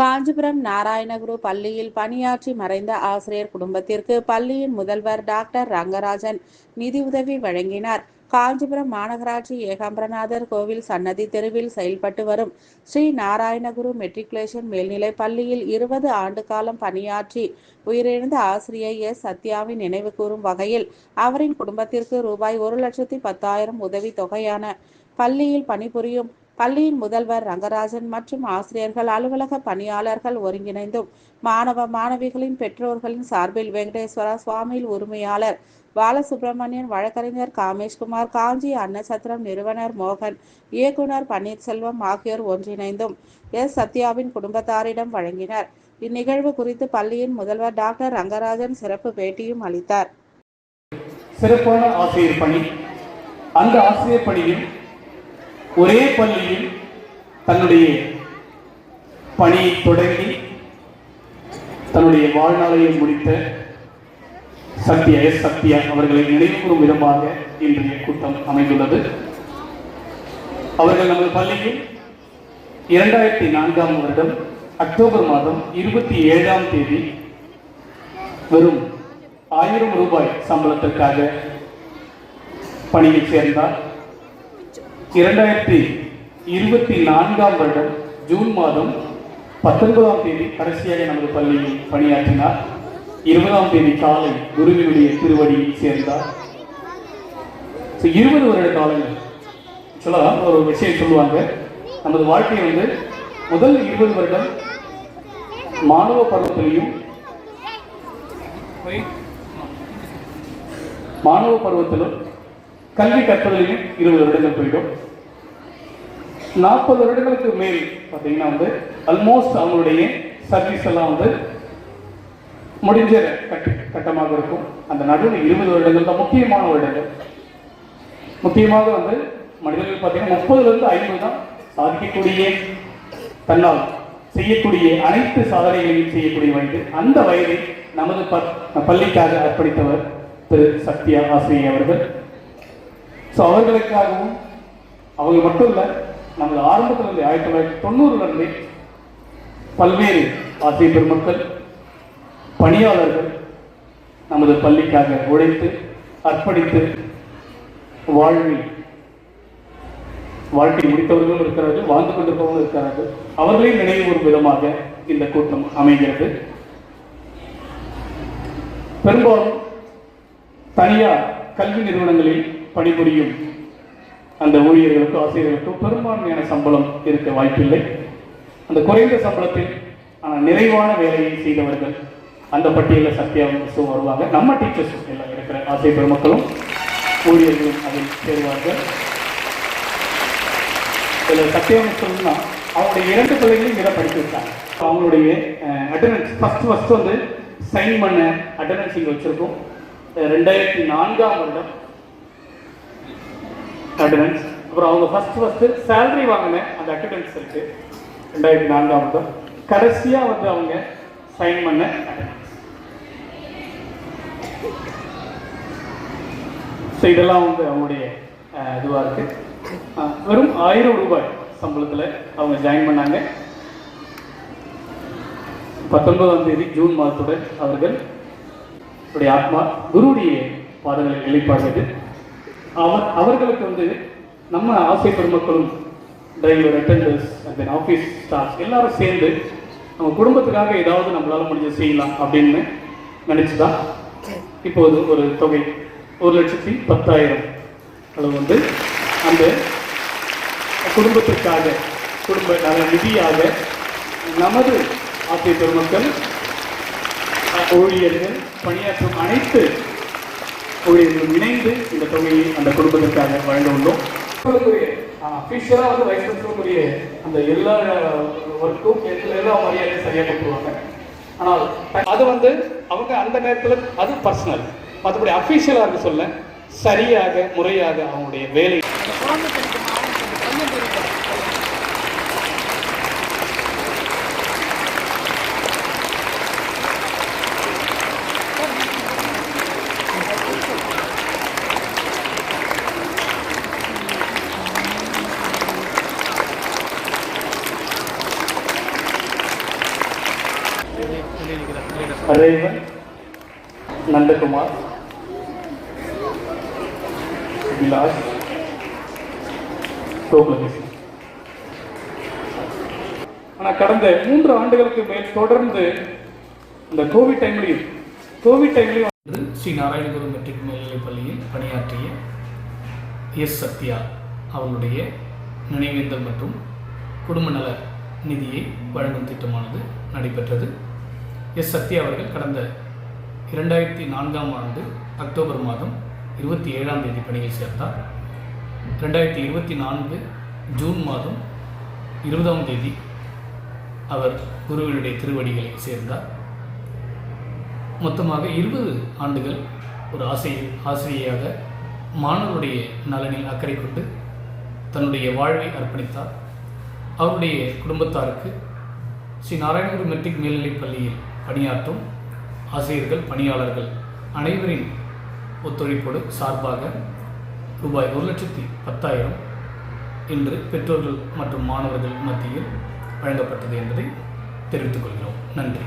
காஞ்சிபுரம் நாராயணகுரு பள்ளியில் பணியாற்றி மறைந்த ஆசிரியர் குடும்பத்திற்கு பள்ளியின் முதல்வர் டாக்டர் ரங்கராஜன் நிதியுதவி வழங்கினார். காஞ்சிபுரம் மாநகராட்சி ஏகாம்பரநாதர் கோவில் சன்னதி தெருவில் செயல்பட்டு வரும் ஸ்ரீ நாராயணகுரு மெட்ரிகுலேஷன் மேல்நிலைப் பள்ளியில் 20 ஆண்டு காலம் பணியாற்றி உயிரிழந்த ஆசிரியை எஸ். சத்யாவின் நினைவு கூறும் வகையில் அவரின் குடும்பத்திற்கு ரூபாய் 1,10,000 உதவி தொகையான பள்ளியில் பணிபுரியும் பள்ளியின் முதல்வர் ரங்கராஜன் மற்றும் ஆசிரியர்கள், அலுவலக பணியாளர்கள் ஒருங்கிணைந்தும், மாணவ மாணவிகளின் பெற்றோர்களின் சார்பில் வெங்கடேஸ்வரா சுவாமியில் உரிமையாளர் பாலசுப்ரமணியன், வழக்கறிஞர் காமேஷ்குமார், காஞ்சி அன்னசத்திரம் நிறுவனர் மோகன், இயக்குனர் பன்னீர்செல்வம் ஆகியோர் ஒன்றிணைந்தும் எஸ். சத்யாவின் குடும்பத்தாரிடம் வழங்கினர். இந்நிகழ்வு குறித்து பள்ளியின் முதல்வர் டாக்டர் ரங்கராஜன் சிறப்பு பேட்டியும் அளித்தார். சிறப்பான ஆசிரியர் பணி. அந்த ஆசிரியர் பணியில் ஒரே பள்ளியில் தன்னுடைய பணியை தொடங்கி தன்னுடைய வாழ்நாளையை முடித்த எஸ். சத்யா அவர்களை நினைவுகூரும் விதமாக இன்றைய கூட்டம் அமைந்துள்ளது. அவர்கள் நமது பள்ளியில் 2004ஆம் வருடம் அக்டோபர் மாதம் 27ஆம் தேதி வெறும் 1000 ரூபாய் சம்பளத்திற்காக பணியில் சேர்ந்தார். 2024ஆம் வருடம் ஜூன் மாதம் 19ஆம் தேதி கடைசியாக நமது பள்ளியில் பணியாற்றினார். 20ஆம் தேதி காலை குருவினுடைய திருவடியில் சேர்ந்தார். 20 வருட காலங்கள் சொல்லலாம். ஒரு விஷயம் சொல்லுவாங்க, நமது வாழ்க்கை முதல் 20 வருடம் மாணவ பருவத்திலையும் கல்வி கற்பதிலையும் 20 வருடங்கள் போயிடும். 40 வருடங்களுக்கு மேல் பார்த்தீங்கன்னா ஆல்மோஸ்ட் அவங்களுடைய சர்வீஸ் எல்லாம் முடிஞ்ச கட்டமாக இருக்கும். அந்த நடுவில் 20 வருடங்கள் தான் முக்கியமான வருடங்கள். முக்கியமாக மனிதர்கள் பார்த்தீங்கன்னா 30லிருந்து 50 தான் சாதிக்கக்கூடிய, தன்னால் செய்யக்கூடிய அனைத்து சாதனைகளையும் செய்யக்கூடிய வயது. அந்த வயதை நமது பள்ளிக்காக அர்ப்பணித்தவர் திரு சத்யா ஆசிரியை அவர்கள். ஸோ அவர்களுக்காகவும் அவங்க மட்டும் இல்லை, நமது ஆரம்பத்திலிருந்து 1990லிருந்து பல்வேறு ஆசிரியர் பெருமக்கள், பணியாளர்கள் நமது பள்ளிக்காக உழைத்து அர்ப்பணித்து வாழ்க்கை முடித்தவர்களும் இருக்கிறார்கள், வாழ்ந்து கொண்டிருப்பவர்களும் இருக்கிறார்கள். அவர்களையும் நினைவுகூறும் விதமாக இந்த கூட்டம் அமைகிறது. பெரும்பாலும் தனியார் கல்வி நிறுவனங்களில் பணிபுரியும் அந்த ஊழியர்களுக்கும் ஆசிரியர்களுக்கும் பெரும்பான்மையான சம்பளம் இருக்க வாய்ப்பில்லை. அந்த குறைந்த சம்பளத்தில் ஆனால் நிறைவான வேலையை செய்தவர்கள் அந்த பட்டியலில் சத்யாவும் வருவாங்க. நம்ம டீச்சர்ஸ் எல்லாம் இருக்கிற ஆசிரியர் பெருமக்களும் ஊழியர்களும் அதில் சேருவார்கள். இதில் சத்யாவும் சொல்லணும்னா அவங்களுடைய 2 பிள்ளைகளையும் இதை படித்து வச்சாங்க. அவங்களுடைய அட்டண்டன்ஸ் ஃபஸ்ட்டு சைன் பண்ண அட்டண்டன்ஸ் இங்கே வச்சுருக்கோம். 2004ஆம் வருடம் அட்டண்டன்ஸ். அப்புறம் அவங்க ஃபஸ்ட்டு சேலரி வாங்கின அந்த அட்டண்டன்ஸ் இருக்கு 2004ஆம் வருடம். கடைசியாக அவங்க சைன் பண்ண அட்டண்டன்ஸ். ஸோ இதெல்லாம் அவங்களுடைய இதுவாக இருக்கு. வெறும் 1000 ரூபாய் சம்பளத்தில் அவங்க ஜாயின் பண்ணாங்க. 19ஆம் தேதி ஜூன் மாதத்துடன் அவர்களுடைய ஆத்மா குருவுடைய பாதங்களில் நிலைப்பாடுவது. அவர்களுக்கு நம்ம ஆசிரியர் பெருமக்களும், driver, attenders, and office staff எல்லாரும் சேர்ந்து நம்ம குடும்பத்துக்காக ஏதாவது நம்மளால முடிஞ்ச செய்யலாம் அப்படின்னு நினைச்சு தான் இப்போது ஒரு தொகை 1,10,000 அளவு அந்த குடும்பத்திற்காக, குடும்ப நல நிதியாக நமது ஆசிரியர் பெருமக்கள், ஊழியர்கள், பணியாற்றும் அனைத்து ஊழியர்களும் இணைந்து இந்த தொகையை அந்த குடும்பத்திற்காக வழங்க உள்ளோம். அஃபிஷியலாக வைஸ் பிரின்சிபலுக்குரிய அந்த எல்லா ஒர்க்கும் எல்லா மரியாதையும் சரியாக கொடுத்துருவாங்க. ஆனால் அது அவங்க அந்த நேரத்தில் அது பர்சனல், மற்றபடி அஃபிஷியலாக இருக்க சொல்ல சரியாக முறையாக அவங்களுடைய வேலை ரேவன், நந்தகுமார், விலாஸ், கோகுலகிருஷ்ணன். ஆனால் கடந்த 3 ஆண்டுகளுக்கு மேல் தொடர்ந்து இந்த கோவிட் டைம்லையும் ஸ்ரீ நாராயணகுரு மெட்ரிக் மேல்நிலைப் பள்ளியில் பணியாற்றிய எஸ் சத்யா அவர்களுடைய நினைவேந்தல் மற்றும் குடும்ப நல நிதியை வழங்கும் திட்டமானது நடைபெற்றது. எஸ் சத்யா அவர்கள் கடந்த 2004ஆம் ஆண்டு அக்டோபர் மாதம் 27ஆம் தேதி பணியில் சேர்ந்தார். 2024 ஜூன் மாதம் 20ஆம் தேதி அவர் குருவினுடைய திருவடிகளை சேர்ந்தார். மொத்தமாக 20 ஆண்டுகள் ஒரு ஆசிரியையாக மாணவருடைய நலனில் அக்கறை கொண்டு தன்னுடைய வாழ்வை அர்ப்பணித்தார். அவருடைய குடும்பத்தாருக்கு ஸ்ரீ நாராயணகுரு மெட்ரிக் மேல்நிலைப் பள்ளியில் பணியாற்றும் ஆசிரியர்கள், பணியாளர்கள் அனைவரின் ஒத்துழைப்போடு சார்பாக ரூபாய் 1,10,000 இன்று பெற்றோர்கள் மற்றும் மாணவர்கள் மத்தியில் வழங்கப்பட்டது என்பதை தெரிவித்துக் கொள்கிறோம். நன்றி.